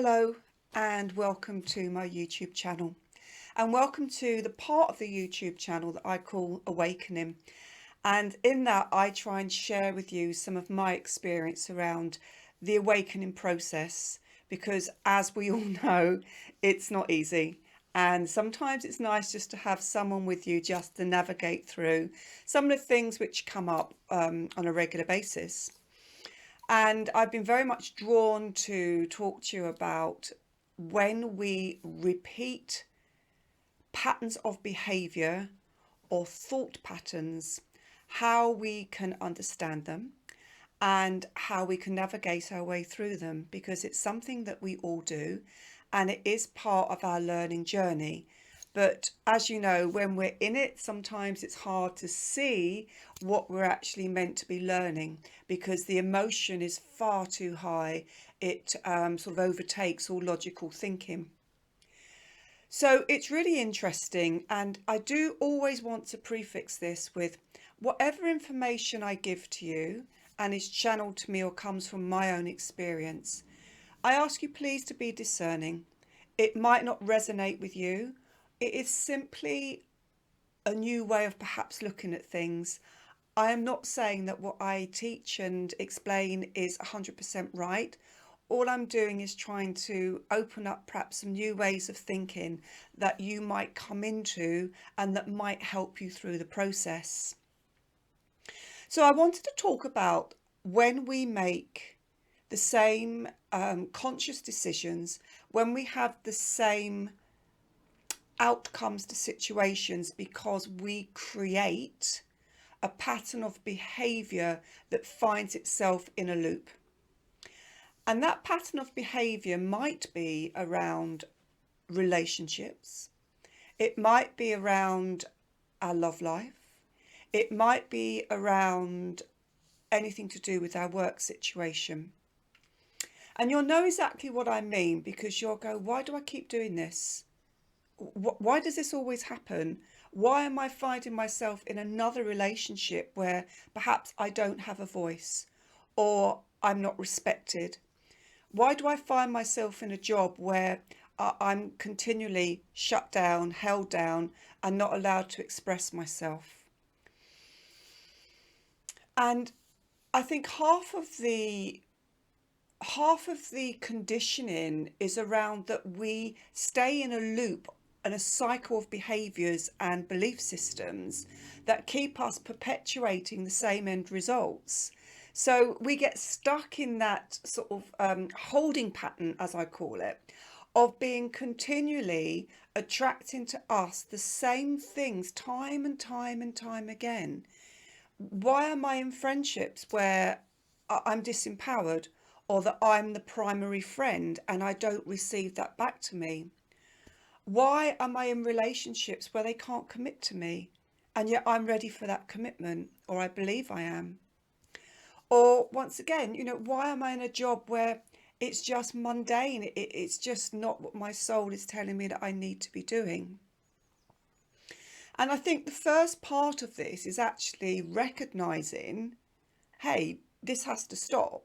Hello and welcome to my YouTube channel, and welcome to the part of the YouTube channel that I call Awakening. And in that I try and share with you some of my experience around the awakening process, because as we all know, it's not easy, and sometimes it's nice just to have someone with you just to navigate through some of the things which come up on a regular basis. And I've been very much drawn to talk to you about when we repeat patterns of behavior or thought patterns, how we can understand them and how we can navigate our way through them, because it's something that we all do and it is part of our learning journey. But as you know, when we're in it, sometimes it's hard to see what we're actually meant to be learning, because the emotion is far too high. It sort of overtakes all logical thinking. So it's really interesting, and I do always want to prefix this with whatever information I give to you and is channeled to me or comes from my own experience, I ask you please to be discerning. It might not resonate with you. It is simply a new way of perhaps looking at things. I am not saying that what I teach and explain is 100% right. All I'm doing is trying to open up perhaps some new ways of thinking that you might come into and that might help you through the process. So I wanted to talk about when we make the same conscious decisions, when we have the same outcomes to situations, because we create a pattern of behavior that finds itself in a loop. And that pattern of behavior might be around relationships. It might be around our love life. It might be around anything to do with our work situation. And you'll know exactly what I mean, because you'll go, why do I keep doing this? Why does this always happen? Why am I finding myself in another relationship where perhaps I don't have a voice or I'm not respected? Why do I find myself in a job where I'm continually shut down, held down, and not allowed to express myself? And I think half of the conditioning is around that we stay in a loop and a cycle of behaviors and belief systems that keep us perpetuating the same end results. So we get stuck in that sort of holding pattern, as I call it, of being continually attracting to us the same things time and time and time again. Why am I in friendships where I'm disempowered, or that I'm the primary friend and I don't receive that back to me? Why am I in relationships where they can't commit to me and yet I'm ready for that commitment, or I believe I am? Or once again, why am I in a job where it's just mundane? It's just not what my soul is telling me that I need to be doing. And I think the first part of this is actually recognizing, hey, this has to stop.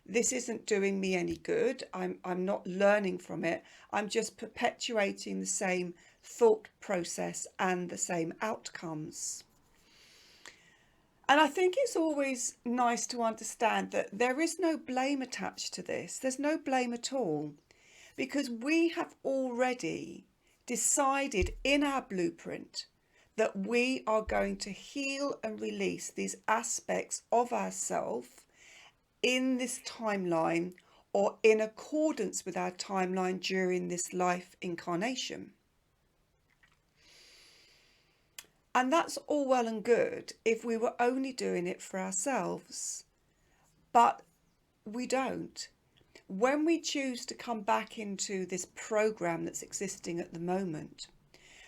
This isn't doing me any good. I'm not learning from it. I'm just perpetuating the same thought process and the same outcomes. And I think it's always nice to understand that there is no blame attached to this. There's no blame at all, because we have already decided in our blueprint that we are going to heal and release these aspects of ourselves in this timeline, or in accordance with our timeline during this life incarnation. And that's all well and good if we were only doing it for ourselves, but we don't. When we choose to come back into this program that's existing at the moment,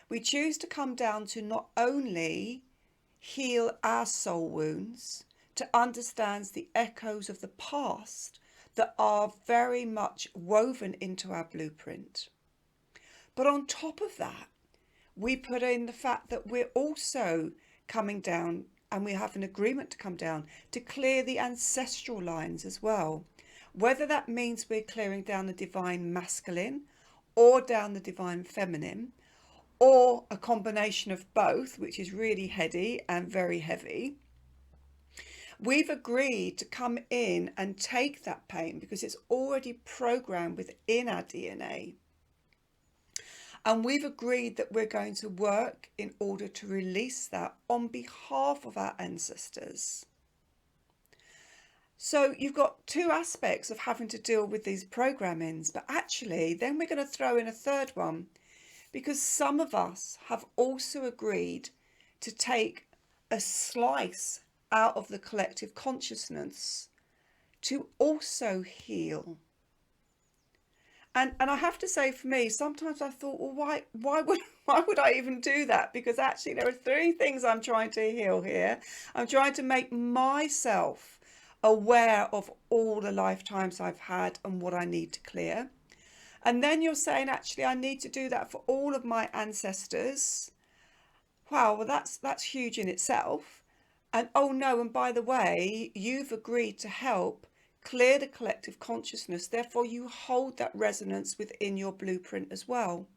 we choose to come down to not only heal our soul wounds, to understand the echoes of the past that are very much woven into our blueprint, but on top of that, we put in the fact that we're also coming down, and we have an agreement to come down to clear the ancestral lines as well. whether that means we're clearing down the divine masculine or down the divine feminine, or a combination of both, which is really heady and very heavy. We've agreed to come in and take that pain because it's already programmed within our DNA. And we've agreed that we're going to work in order to release that on behalf of our ancestors. So you've got two aspects of having to deal with these programmings, but actually then we're going to throw in a third one, because some of us have also agreed to take a slice out of the collective consciousness to also heal. And I have to say, for me, sometimes I thought, well, why would I even do that? Because actually there are three things I'm trying to heal here. I'm trying to make myself aware of all the lifetimes I've had and what I need to clear. And then you're saying, actually, I need to do that for all of my ancestors. Wow, well, that's huge in itself. And oh no, and by the way, you've agreed to help clear the collective consciousness. Therefore, you hold that resonance within your blueprint as well.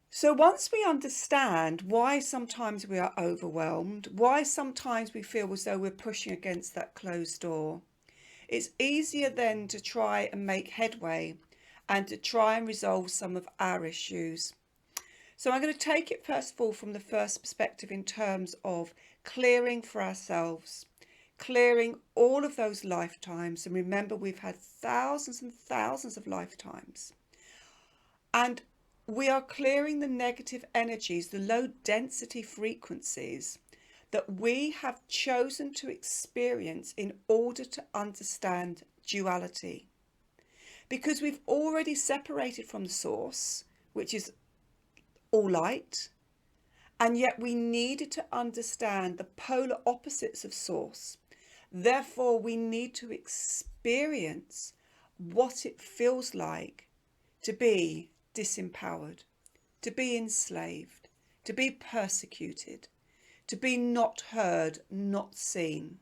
So once we understand why sometimes we are overwhelmed, why sometimes we feel as though we're pushing against that closed door, it's easier then to try and make headway and to try and resolve some of our issues. So I'm going to take it first of all from the first perspective in terms of clearing for ourselves, clearing all of those lifetimes. And remember, we've had thousands and thousands of lifetimes. And we are clearing the negative energies, the low density frequencies that we have chosen to experience in order to understand duality. Because we've already separated from the source, which is all light, and yet we needed to understand the polar opposites of source. Therefore, we need to experience what it feels like to be disempowered, to be enslaved, to be persecuted, to be not heard, not seen.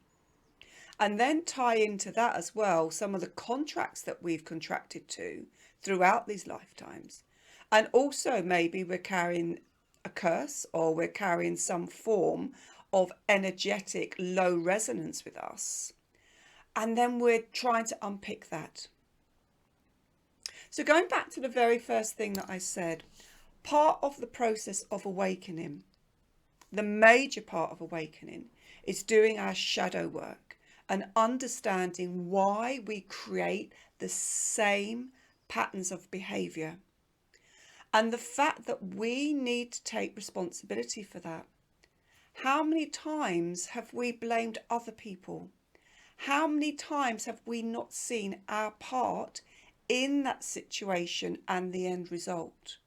And then tie into that as well some of the contracts that we've contracted to throughout these lifetimes. And also maybe we're carrying a curse, or we're carrying some form of energetic low resonance with us. And then we're trying to unpick that. So going back to the very first thing that I said, part of the process of awakening, the major part of awakening, is doing our shadow work and understanding why we create the same patterns of behavior. And the fact that we need to take responsibility for that. How many times have we blamed other people? How many times have we not seen our part in that situation and the end result?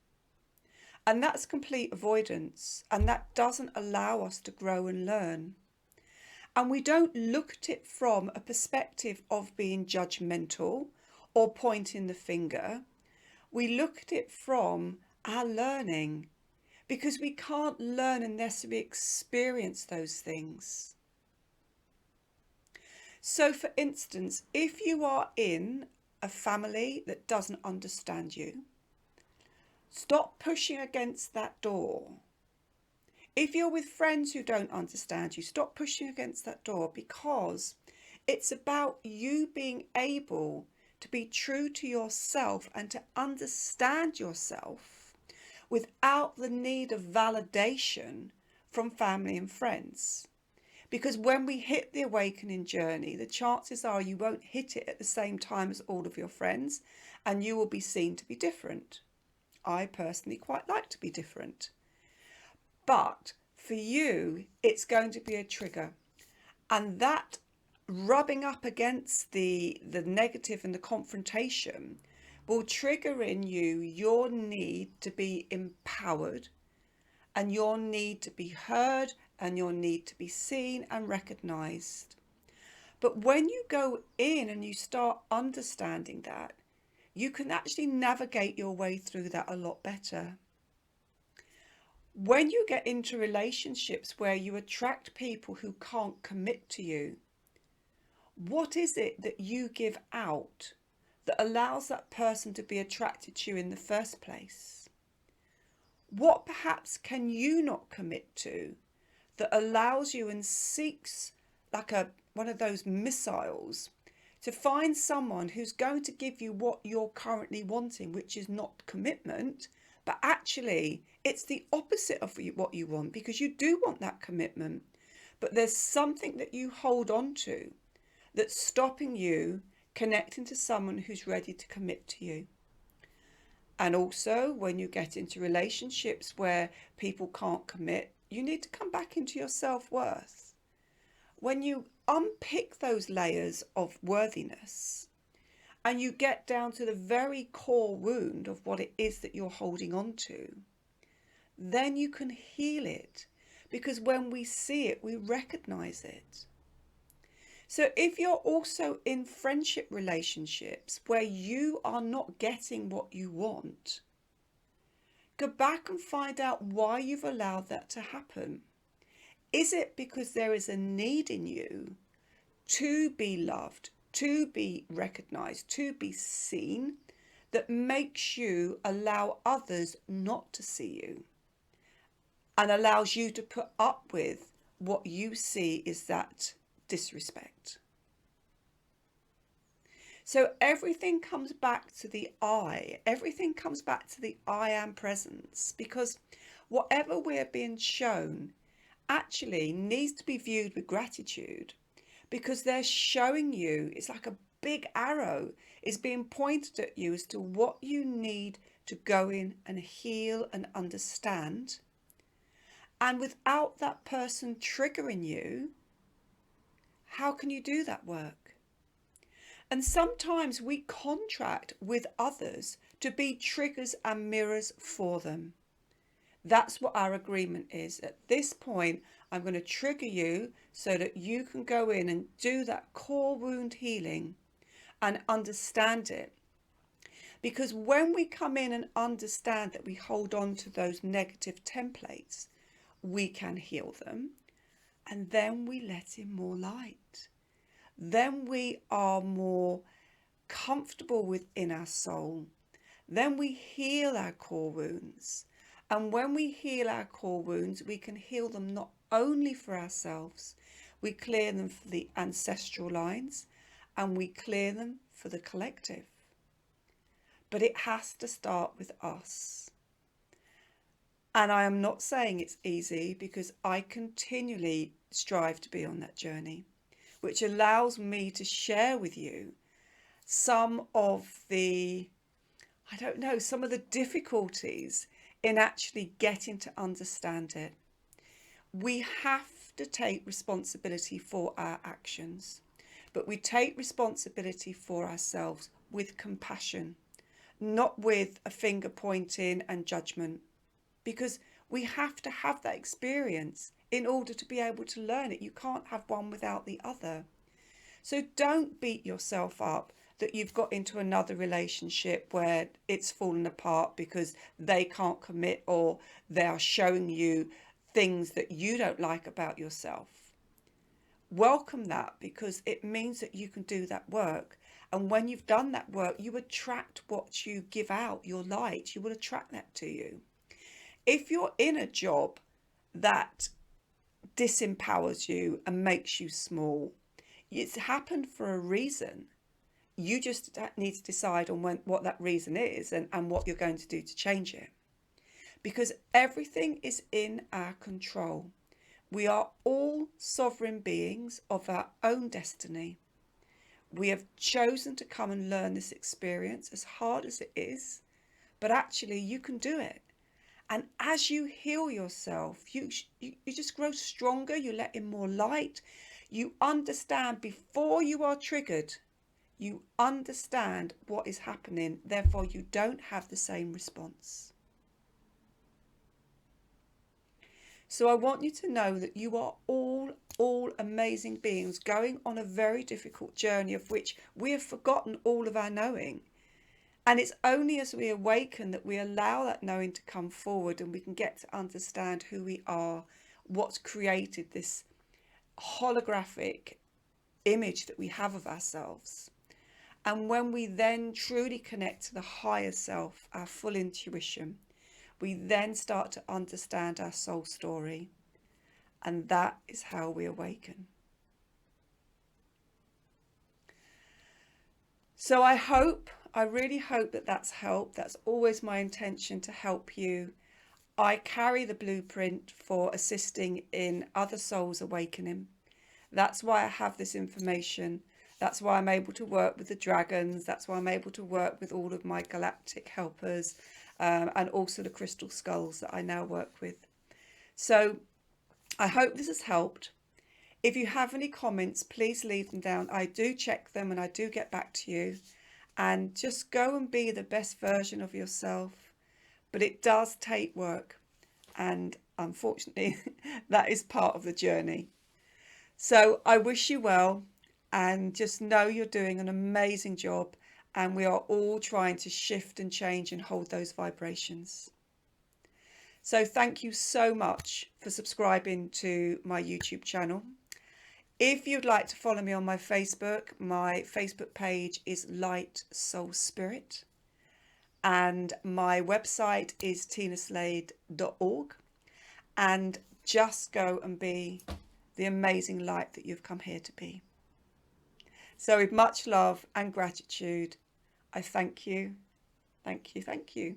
And that's complete avoidance, and that doesn't allow us to grow and learn. And we don't look at it from a perspective of being judgmental or pointing the finger. We look at it from our learning, because we can't learn unless we experience those things. So for instance, if you are in a family that doesn't understand you, stop pushing against that door. If you're with friends who don't understand you, stop pushing against that door, because it's about you being able to be true to yourself and to understand yourself without the need of validation from family and friends. Because when we hit the awakening journey, the chances are you won't hit it at the same time as all of your friends, and you will be seen to be different. I personally quite like to be different. But for you, it's going to be a trigger. And that rubbing up against the negative and the confrontation will trigger in you your need to be empowered, and your need to be heard, and your need to be seen and recognized. But when you go in and you start understanding that, you can actually navigate your way through that a lot better. When you get into relationships where you attract people who can't commit to you, What is it that you give out that allows that person to be attracted to you in the first place? What perhaps can you not commit to that allows you and seeks like one of those missiles to find someone who's going to give you what you're currently wanting, which is not commitment, but actually it's the opposite of what you want, because you do want that commitment, but there's something that you hold on to that's stopping you connecting to someone who's ready to commit to you. And also, when you get into relationships where people can't commit, you need to come back into your self-worth. When you unpick those layers of worthiness and you get down to the very core wound of what it is that you're holding on to, then you can heal it, because when we see it, we recognize it. So if you're also in friendship relationships where you are not getting what you want, go back and find out why you've allowed that to happen. Is it because there is a need in you to be loved, to be recognized, to be seen, that makes you allow others not to see you and allows you to put up with what you see is that disrespect? So everything comes back to the I. Everything comes back to the I am presence, because whatever we're being shown actually needs to be viewed with gratitude, because they're showing you, it's like a big arrow is being pointed at you as to what you need to go in and heal and understand. And without that person triggering you, how can you do that work? And sometimes we contract with others to be triggers and mirrors for them. That's what our agreement is. At this point, I'm going to trigger you so that you can go in and do that core wound healing and understand it. Because when we come in and understand that we hold on to those negative templates, we can heal them. And then we let in more light. Then we are more comfortable within our soul. Then we heal our core wounds. And when we heal our core wounds, we can heal them not only for ourselves, we clear them for the ancestral lines, and we clear them for the collective. But it has to start with us. And I am not saying it's easy, because I continually strive to be on that journey, which allows me to share with you some of the, some of the difficulties in actually getting to understand it. We have to take responsibility for our actions, but we take responsibility for ourselves with compassion, not with a finger pointing and judgment, because we have to have that experience in order to be able to learn it. You can't have one without the other. So don't beat yourself up that you've got into another relationship where it's fallen apart because they can't commit, or they are showing you things that you don't like about yourself. Welcome that, because it means that you can do that work. And when you've done that work, you attract what you give out, your light. You will attract that to you. If you're in a job that disempowers you and makes you small, it's happened for a reason. You just need to decide on what that reason is and what you're going to do to change it. Because everything is in our control. We are all sovereign beings of our own destiny. We have chosen to come and learn this experience, as hard as it is, but actually you can do it. And as you heal yourself, you just grow stronger. You let in more light. You understand before you are triggered. You understand what is happening. Therefore, you don't have the same response. So I want you to know that you are all amazing beings going on a very difficult journey, of which we have forgotten all of our knowing. And it's only as we awaken that we allow that knowing to come forward, and we can get to understand who we are, what's created this holographic image that we have of ourselves. And when we then truly connect to the higher self, our full intuition, we then start to understand our soul story. And that is how we awaken. So I really hope that that's helped. That's always my intention, to help you. I carry the blueprint for assisting in other souls awakening. That's why I have this information. That's why I'm able to work with the dragons. That's why I'm able to work with all of my galactic helpers, and also the crystal skulls that I now work with. So I hope this has helped. If you have any comments, please leave them down. I do check them and I do get back to you. And just go and be the best version of yourself. But it does take work. And unfortunately, that is part of the journey. So I wish you well, and just know you're doing an amazing job. And we are all trying to shift and change and hold those vibrations. So thank you so much for subscribing to my YouTube channel. If you'd like to follow me on my Facebook page is Light Soul Spirit, and my website is tinaslade.org. And just go and be the amazing light that you've come here to be. So with much love and gratitude, I thank you, thank you, thank you.